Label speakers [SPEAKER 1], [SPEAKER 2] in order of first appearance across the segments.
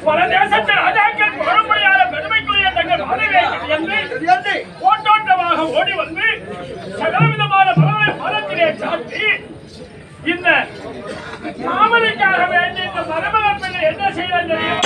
[SPEAKER 1] பல தேசத்து ராஜாக்கள் புகழும்படியான பெருமைக்குரிய தங்கள் மாதவியை என்று ஓட்டோட்டமாக ஓடி வந்து சகலவிதமான பலனை பலத்திலே சாட்டி இந்த மாமனுக்காக வேண்டி இந்த மருமகன் பிள்ளை என்ன செய்யலாம் தெரியுமா?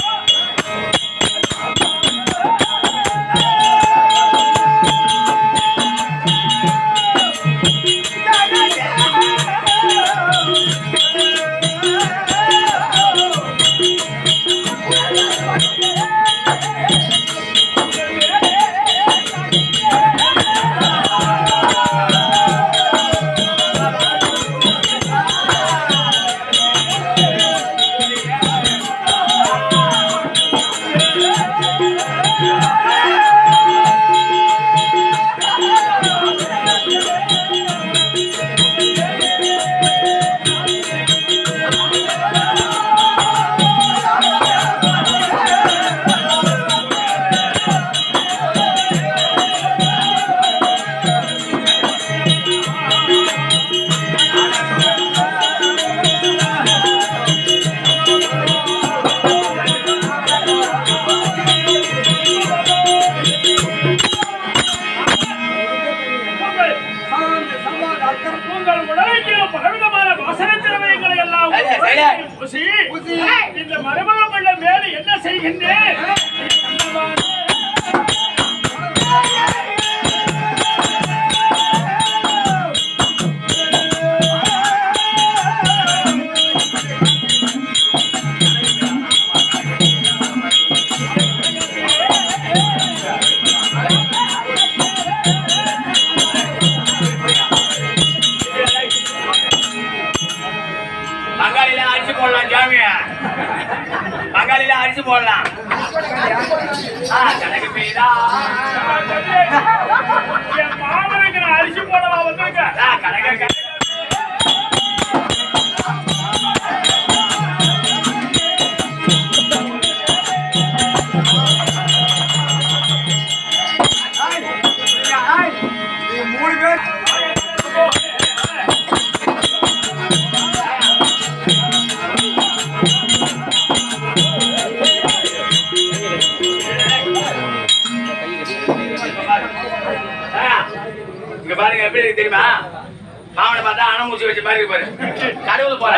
[SPEAKER 1] இந்த மருமக பிள்ளை மேல என்ன செய்கின்றேன்?
[SPEAKER 2] பங்காளில அரிசி போடலாம்.
[SPEAKER 1] அரிசி போடலாம் வந்திருக்க
[SPEAKER 2] பாருங்க எப்படி இருக்கு தெரியுமா? மாவனை பார்த்தா அணமூச்சி வச்ச மாதிரி இருக்கு பாரு. கடவுள் போற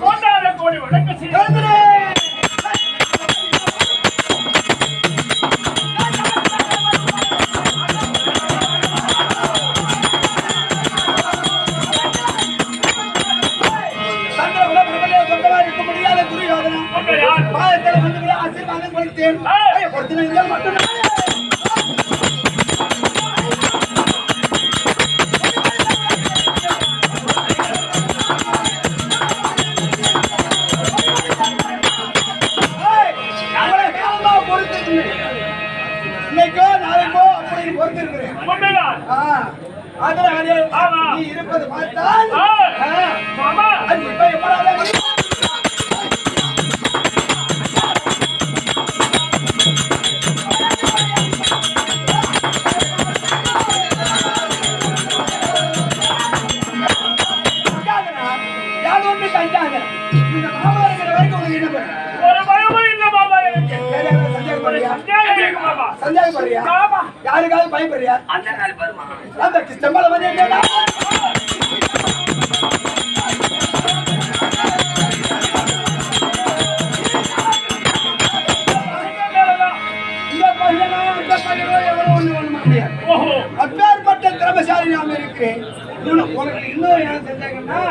[SPEAKER 1] கோட்டார கோடி வணக்கம் செய்ய
[SPEAKER 3] நீ இருப்பது பார்த்தால் யாருக்காவது பயப்படுறியா?
[SPEAKER 2] அந்த நாள் பாருமா
[SPEAKER 3] அந்த கிருஷ்ணமலை வந்து அப்பேற்பட்ட திறமசாலி நாம இருக்கு. உனக்கு இன்னும் என்ன செஞ்சாங்கன்னா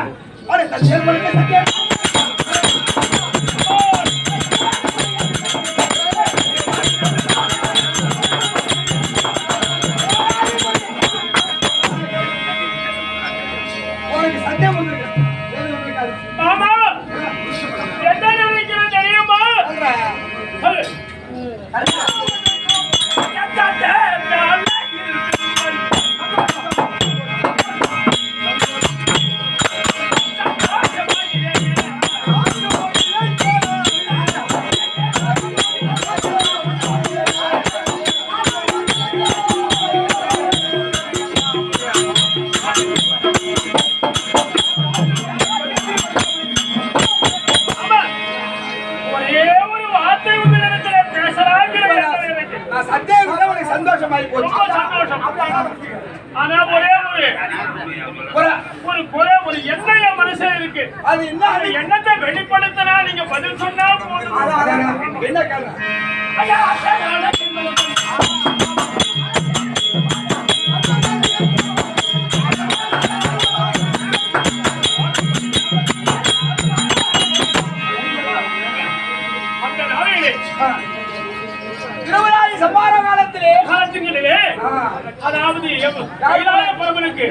[SPEAKER 3] ஆகி போச்சு.
[SPEAKER 1] ரொம்ப சந்தோஷம். ஆனா ஒரே ஒரு எண்ணம் என் மனசுல இருக்கு.
[SPEAKER 3] அது என்ன?
[SPEAKER 1] அந்த எண்ணத்தை வெளிப்படுத்தினா நீங்க பதில் சொன்னா போதும்.
[SPEAKER 3] என்ன கேள்வி?
[SPEAKER 1] ஐயா, அந்த நாளையிலே
[SPEAKER 3] திருவிழாவை சம்பார காலத்திலே
[SPEAKER 1] காலத்துங்களிலே அதாவது கைலாய பரமனுக்கு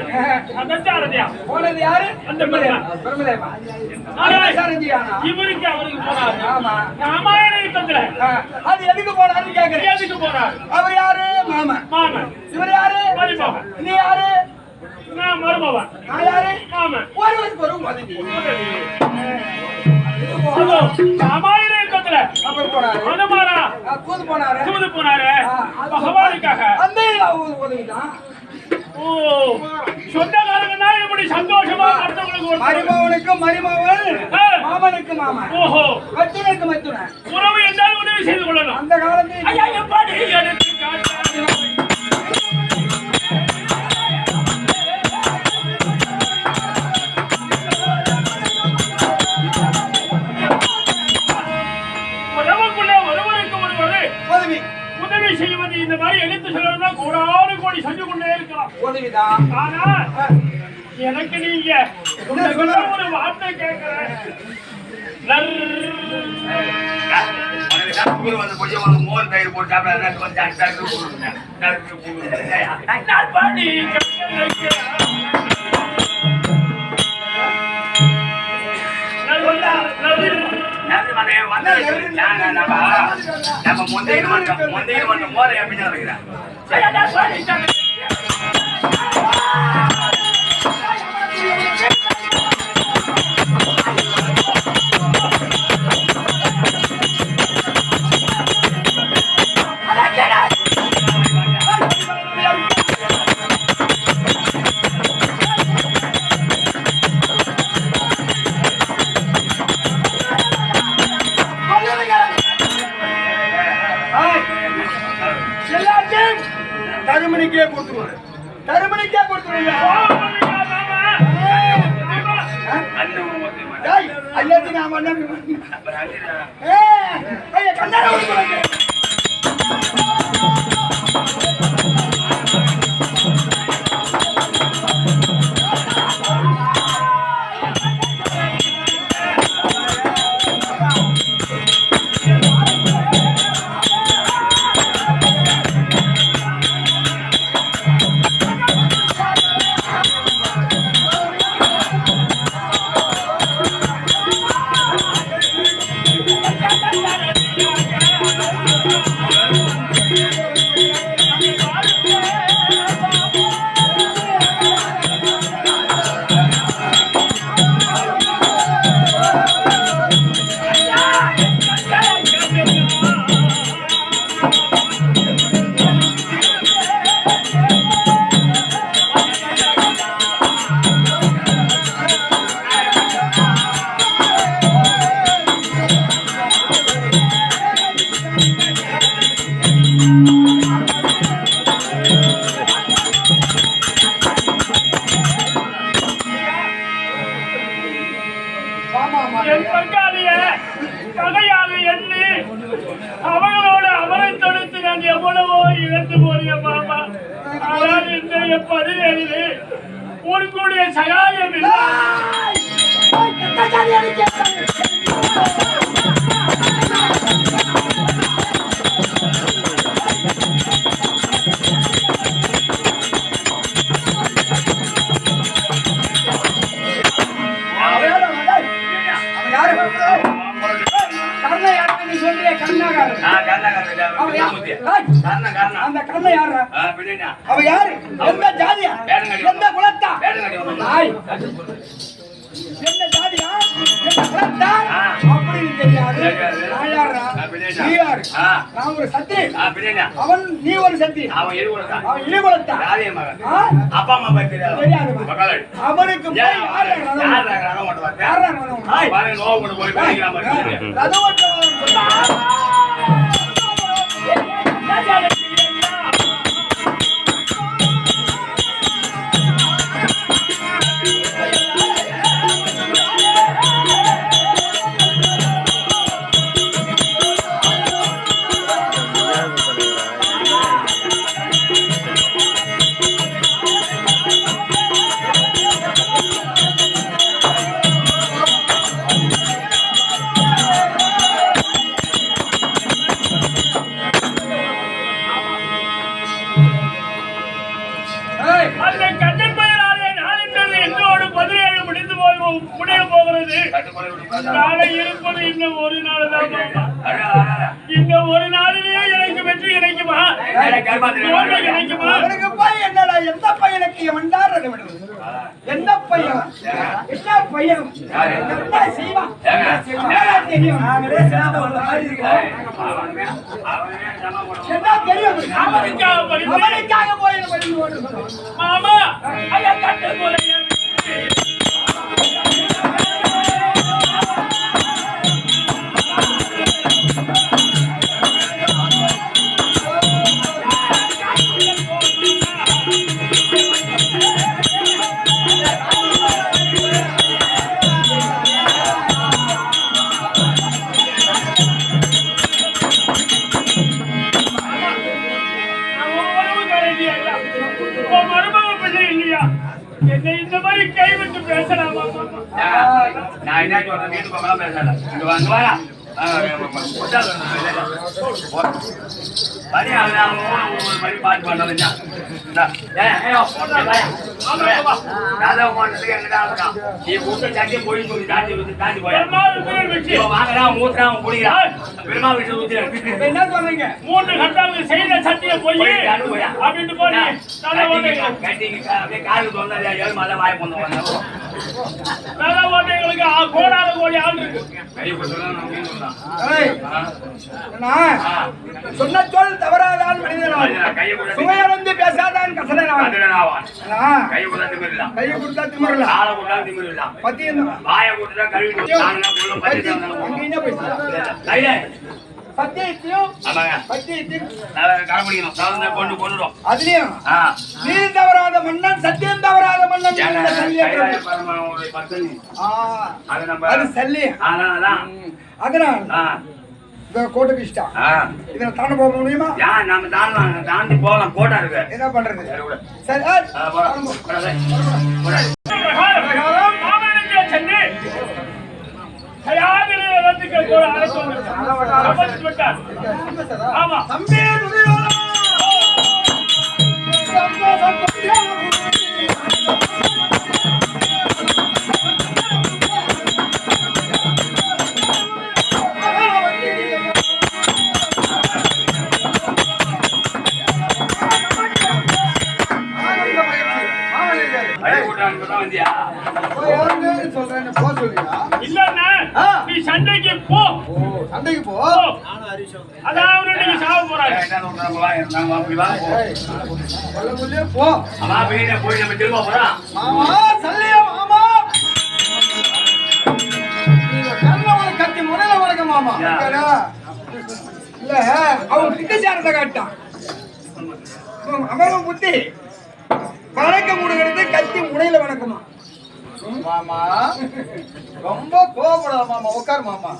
[SPEAKER 1] அந்த சாரதியா
[SPEAKER 3] போனது யாரு?
[SPEAKER 1] அந்த பெருமாள்.
[SPEAKER 3] பிரம்மதேவா.
[SPEAKER 1] ஆனால்
[SPEAKER 3] சாரதியானா?
[SPEAKER 1] இவருக்கு அவருக்கு போனாரு.
[SPEAKER 3] ஆமா.
[SPEAKER 1] ராமாயண யுத்தத்துல
[SPEAKER 3] அது எதுக்கு போனாருன்னு கேக்குறேன்.
[SPEAKER 1] எதுக்கு போனார்?
[SPEAKER 3] அவர் யாரு? மாமன்.
[SPEAKER 1] மாமன்.
[SPEAKER 3] இவர் யாரு?
[SPEAKER 1] மருமகன்.
[SPEAKER 3] நீ யாரு?
[SPEAKER 1] நான் மருமகன்.
[SPEAKER 3] நான் யாரு?
[SPEAKER 1] மாமன்.
[SPEAKER 3] ஒருவருக்கு ஒரு உதவி.
[SPEAKER 1] ராமாயண யுத்தத்துல
[SPEAKER 3] அப்புறம் போனாரு.
[SPEAKER 1] அனுமாரா
[SPEAKER 3] தூது போனாரு.
[SPEAKER 1] தூது போனாரு பகவானுக்காக.
[SPEAKER 3] அந்த உதவிதான்.
[SPEAKER 1] ஓ, சொந்தக்காரங்கன்னா இப்படி சந்தோஷமா அடுத்தவங்களுக்கு ஒரு
[SPEAKER 3] மருமகனுக்கும் மருமகன், மாமனுக்கு மாமன்,
[SPEAKER 1] ஓஹோ,
[SPEAKER 3] மத்துனுக்கு மத்துன.
[SPEAKER 1] உறவு என்றால் உதவி செய்து கொள்ளணும்.
[SPEAKER 3] அந்த காலத்தில்
[SPEAKER 1] ஐயா, எப்படி எடுத்து காட்டாது? உறவுக்குள்ளே ஒருவருக்கு ஒருவர்
[SPEAKER 3] உதவி
[SPEAKER 1] உதவி செய்வது இந்த மாதிரி எடுத்து சொல்லணும்னா கோடானு கோடி செஞ்சு கொண்டே இருக்கலாம்.
[SPEAKER 3] உதவிதான்.
[SPEAKER 1] ஆனா எனக்கு நீங்க உங்ககிட்ட ஒரு வார்த்தை கேட்கிறேன்.
[SPEAKER 2] மோர் தயிர் போட்டு சாப்பிட நம்ம முந்தைய மட்டும் மோரை அப்படின்னு இருக்கிறேன்.
[SPEAKER 3] எல்லாத்தையும் தருமணிக்கே கொடுத்துருவாரு. தருமணிக்கே கொடுத்துருவாங்க. எல்லாத்தையும் நான் பண்ண கண்ணாட கொடுத்துருவாங்க.
[SPEAKER 1] என் பங்காளிய கதையாக எண்ணி அவங்களோட அவரை தொடுத்து நான் எவ்வளவோ இழந்து போறிய மாமா. ஆனால் இன்றைய பதினேழு உன்னுடைய சகாயம் இல்லை.
[SPEAKER 3] அந்த கண்ணை யாரு? அவ யாரு? எந்த ஜாதியா? எந்த குலத்தா? என்ன ஜாதியா? என்ன குலத்தா? அப்படின்னு தெரியாது. நான் யாரா? நீ யாரு? நான் ஒரு சத்திரி. அவன் நீ ஒரு சத்திரி. அவன் இழி குலத்தா?
[SPEAKER 2] அப்பா அம்மா
[SPEAKER 3] தெரியாது. அவனுக்கு போய் யாரு?
[SPEAKER 1] முடிய போகிறது. நாளை இருப்பது இன்னும் ஒரு நாள் தான் மாமா. இந்த ஒரு நாளிலேயே எனக்கு வெற்றி கிடைக்குமா? தோல்வி கிடைக்குமா?
[SPEAKER 3] அவனுக்கு போய் என்னடா எந்த பையனுக்கு வந்தார் எந்த பையன் என்ன பையன் என்ன செய்வான் தெரியும் நாங்களே என்ன தெரியும் அவனுக்காக போய்
[SPEAKER 1] மாமா ஐயா கட்டு போல என்னை இந்த மாதிரி கைவிட்டு பேசலாமா?
[SPEAKER 2] நான் என்ன சொல்றேன் வீட்டு பக்கம் பேசல இங்க வாங்க பாட்டு பண்ணல போய் சொல்லி தாண்டி போய் வாங்கலாம் ஊத்துறான் குடிக்கிறான் பெருமா வீட்டு ஊத்துறேன்
[SPEAKER 3] என்ன சொல்றீங்க
[SPEAKER 1] 3 கட்டாவது செய்த சத்திய போய் அப்படின்னு போய்
[SPEAKER 2] அப்படியே காலுக்கு தோணா ஏழு மாதம் வாய் பண்ணுவாங்க
[SPEAKER 1] ஓட்டைகளுக்கு கோடாத கோடி ஆள் இருக்கு.
[SPEAKER 3] சொன்ன சொல் தவறாதான் மனிதனான் சுவையடைந்து பேசாதான் கசடனாவான்
[SPEAKER 2] கையை கொடுத்தா திமிரலாம்
[SPEAKER 3] பத்தி
[SPEAKER 2] வாயை கொடுத்தா கழுவி
[SPEAKER 3] அதுலயும் நீர் தவறாத மன்னன் சத்தியம் தவறாத மன்னன் அது சல்லியம் அதனால் கோட்டைக்கு இஷ்டம் இதுல தாண்ட போக முடியுமா?
[SPEAKER 2] நம்ம தாண்டி போகலாம் கோட்டா இருக்கு
[SPEAKER 3] என்ன பண்றது? சரி
[SPEAKER 1] ஆமா நீ சண்டைக்கு போ
[SPEAKER 3] சண்டைக்கு போ
[SPEAKER 1] அதாவது நீங்க சாவ போறாங்க
[SPEAKER 3] போ
[SPEAKER 2] போய் நம்ம திரும்ப போறோம்
[SPEAKER 3] கத்தி முறையில வழக்க மாமா இல்ல அவன் புத்திசாரத்தை காட்டான் அவன் புத்தி வணக்க முடிகிறது கத்தி முனையில வணக்கமா மாமா ரொம்ப கோபப்படாத மாமா உட்கார் மாமா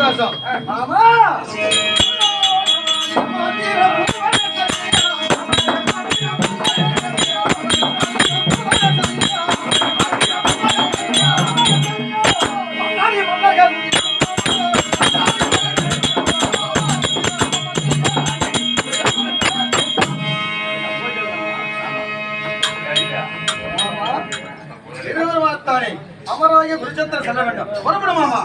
[SPEAKER 3] சந்தோஷம். மாமா அமராக குருச்சத்திர செல்ல வேண்டும். புறப்படும் மாமா.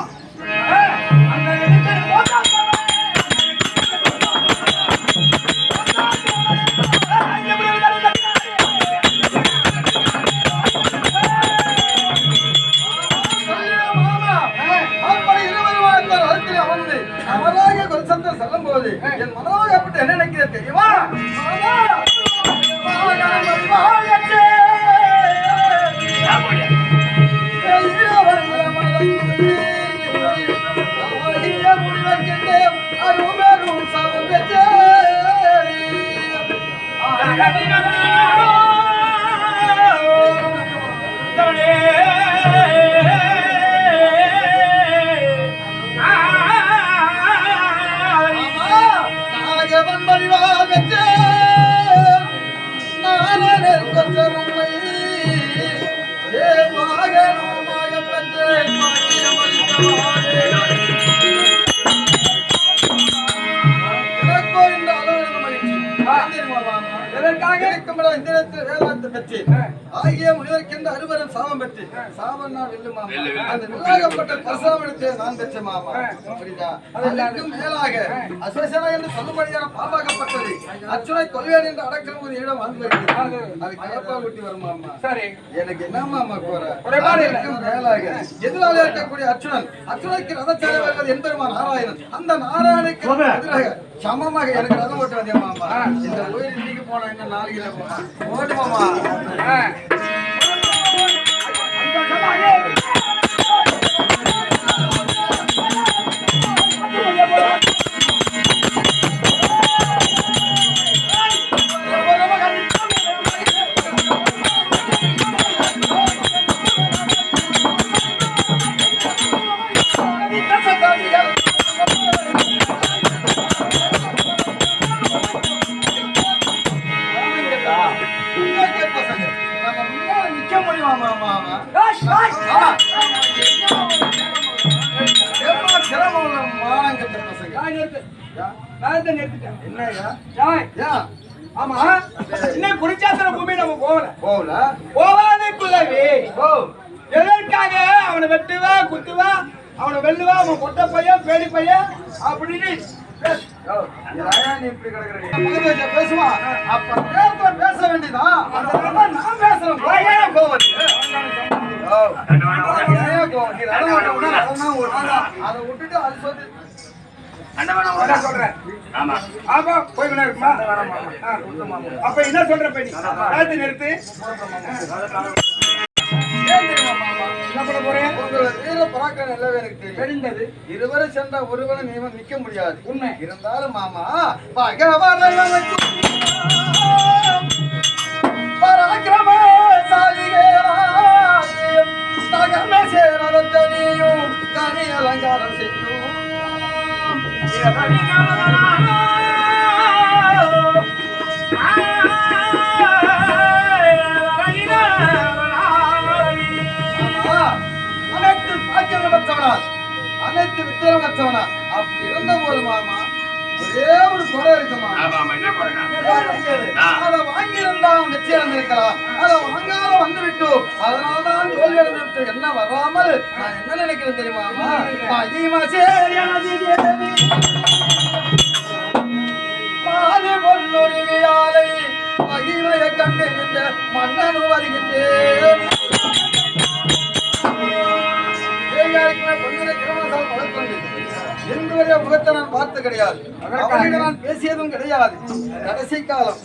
[SPEAKER 3] அமராக குருச்சத்திர செல்லும் போது என் மனோக அப்படி என்ன நினைக்கிறது தெரியுமா? ஆகிய முனிவருக்கென்று அறுவரும் சாபம் பெற்று சாபம் நான் வெல்லும் மாமா. அந்த வில்லாகப்பட்ட பரசுராமனத்தை நான் பெற்ற மாமா. புரியுதா? அதற்கும் மேலாக அசோசனா என்று சொல்லும்படியான பாம்பாக்கப்பட்டது அச்சுனை கொல்வேன் என்று அடக்கம் ஒரு இடம் வாழ்ந்து வருகிறது. அது கலப்பா ஊட்டி வரும் மாமா. சரி, எனக்கு என்ன மாமா குறைபாடுக்கும் மேலாக எதிராக இருக்கக்கூடிய அச்சுனைக்கு ரதச்சாலை வருவது என்பெருமான் நாராயணன். அந்த நாராயணுக்கு எதிராக சமமாக எனக்கு ரதம் ஓட்டு வந்தேன் மாமா. இந்த உயிர் இன்னைக்கு போனா என்ன நாளைக்கு போனா ஓட்டு மாமா. குருச்சாத்திர பூமி நம்ம போவாதுக்குள்ளவே எதற்காக அவனை வெட்டுவா குத்துவா அவனை வெல்லுவா அவன் கொட்ட பையன் பேடி பையன் அப்படின்னு பேசுவா. அப்ப பேச வேண்டியதான். நான் பேசுறேன். அதை விட்டுட்டு அது சொல்லு. அப்ப என்ன சொல்ற நிறுத்து. தெரிந்தது இருவரும் சென்ற ஒருவரும் நியமம் நிக்க முடியாது. உண்மை இருந்தாலும் மாமா தனி அலங்காரம் செய்யும் அனைத்து வித்திரமற்றவனா அப்படி இருந்த போது மாமா ஒரே ஒரு குறை இருக்குமா. அதை வாங்கியிருந்தான் வெற்றி அடைந்திருக்கலாம். அதை வாங்காம வந்து விட்டோம். அதனால்தான் தோல்வி அடைந்து என்ன வராமல் நான் என்ன நினைக்கிறேன் தெரியுமா? மகிமையை கண்டு இந்த மன்னனும் வருகின்றேன். எங்குவரை முகத்தை நான் பார்த்து கிடையாது. நான் பேசியதும் கிடையாது. கடைசி காலம்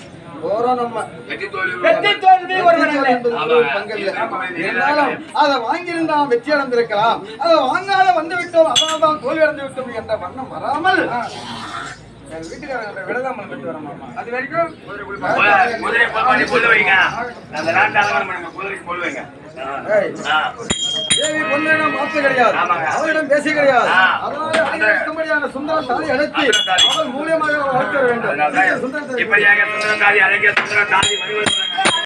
[SPEAKER 3] அதை வாங்கியிருந்தான் வெற்றி அடைந்திருக்கலாம். அதை வாங்காத வந்து விட்டோம். அதனால தான் தோல்வி அடைந்து விட்டோம் என்ற வண்ணம் வராமல் வீட்டுக்காரங்க விடதாமல் விட்டு வர மாமா. அது வரைக்கும் ஏய், தேவி பொன்னிடம் மாற்று கிடையாது,
[SPEAKER 2] ஆமாங்க.
[SPEAKER 3] அவரிடம் பேசி கிடையாது.
[SPEAKER 2] ஆ.
[SPEAKER 3] அதனால அனைவருக்கும்படியான சுந்தர தாலி அழைத்து
[SPEAKER 2] சுந்தர தாலி.
[SPEAKER 3] அவள் மூலியமாக வளர்க்க வேண்டும்.
[SPEAKER 2] அதனால்தான்
[SPEAKER 3] சுந்தர தாலி.
[SPEAKER 2] இப்படியாக சுந்தர தாலி அழைக்க சுந்தர தாலி வருவது